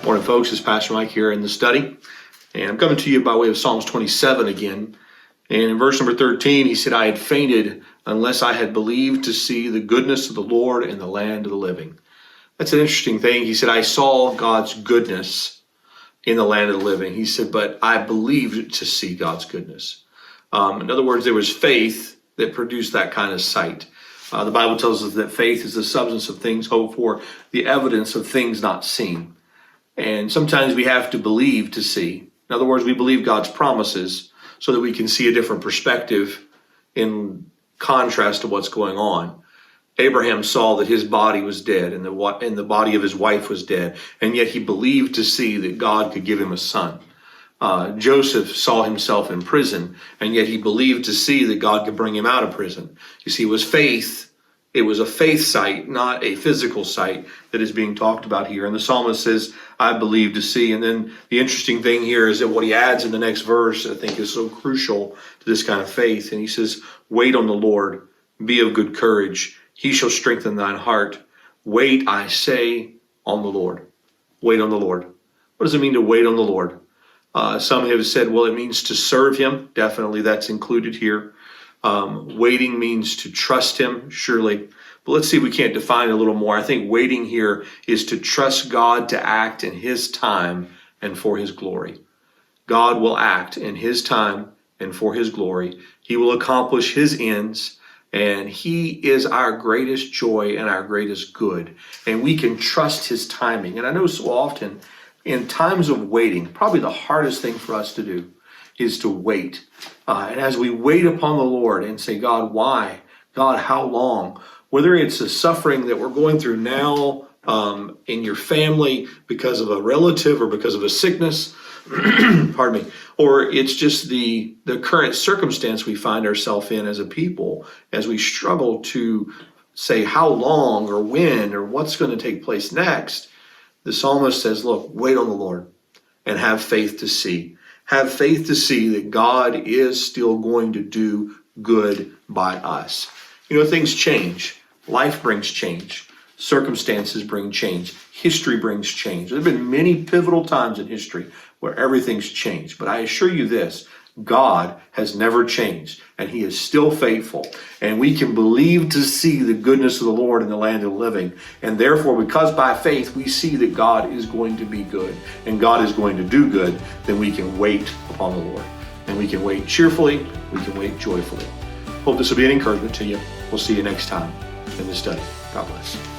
Morning, folks. It's Pastor Mike here in the study, and I'm coming to you by way of Psalms 27 again. And in verse number 13, he said, I had fainted unless I had believed to see the goodness of the Lord in the land of the living. That's an interesting thing. He said, I saw God's goodness in the land of the living. He said, but I believed to see God's goodness. In other words, there was faith that produced that kind of sight. The Bible tells us that faith is the substance of things hoped for, the evidence of things not seen. And sometimes we have to believe to see. In other words, we believe God's promises so that we can see a different perspective in contrast to what's going on. Abraham saw that his body was dead and the body of his wife was dead, and yet he believed to see that God could give him a son. Joseph saw himself in prison, and yet he believed to see that God could bring him out of prison. You see, it was faith. It was a faith sight, not a physical sight, that is being talked about here. And the psalmist says, I believe to see. And then the interesting thing here is that what he adds in the next verse, I think, is so crucial to this kind of faith. And he says, wait on the Lord, be of good courage. He shall strengthen thine heart. Wait, I say, on the Lord. Wait on the Lord. What does it mean to wait on the Lord? Some have said, well, it means to serve him. Definitely that's included here. Waiting means to trust him, surely. But let's see if we can't define it a little more. I think waiting here is to trust God to act in his time and for his glory. God will act in his time and for his glory. He will accomplish his ends, and he is our greatest joy and our greatest good. And we can trust his timing. And I know so often in times of waiting, probably the hardest thing for us to do is to wait. And as we wait upon the Lord and say, God, why? God, how long? Whether it's the suffering that we're going through now in your family because of a relative or because of a sickness, pardon me, or it's just the current circumstance we find ourselves in as a people, as we struggle to say how long or when or what's going to take place next, the psalmist says, look, wait on the Lord and have faith to see. Have faith to see that God is still going to do good by us. You know, things change. Life brings change. Circumstances bring change. History brings change. There have been many pivotal times in history where everything's changed. But I assure you this, God has never changed, and he is still faithful. And we can believe to see the goodness of the Lord in the land of the living. And therefore, because by faith we see that God is going to be good and God is going to do good, then we can wait upon the Lord. And we can wait cheerfully, we can wait joyfully. Hope this will be an encouragement to you. We'll see you next time in the study. God bless.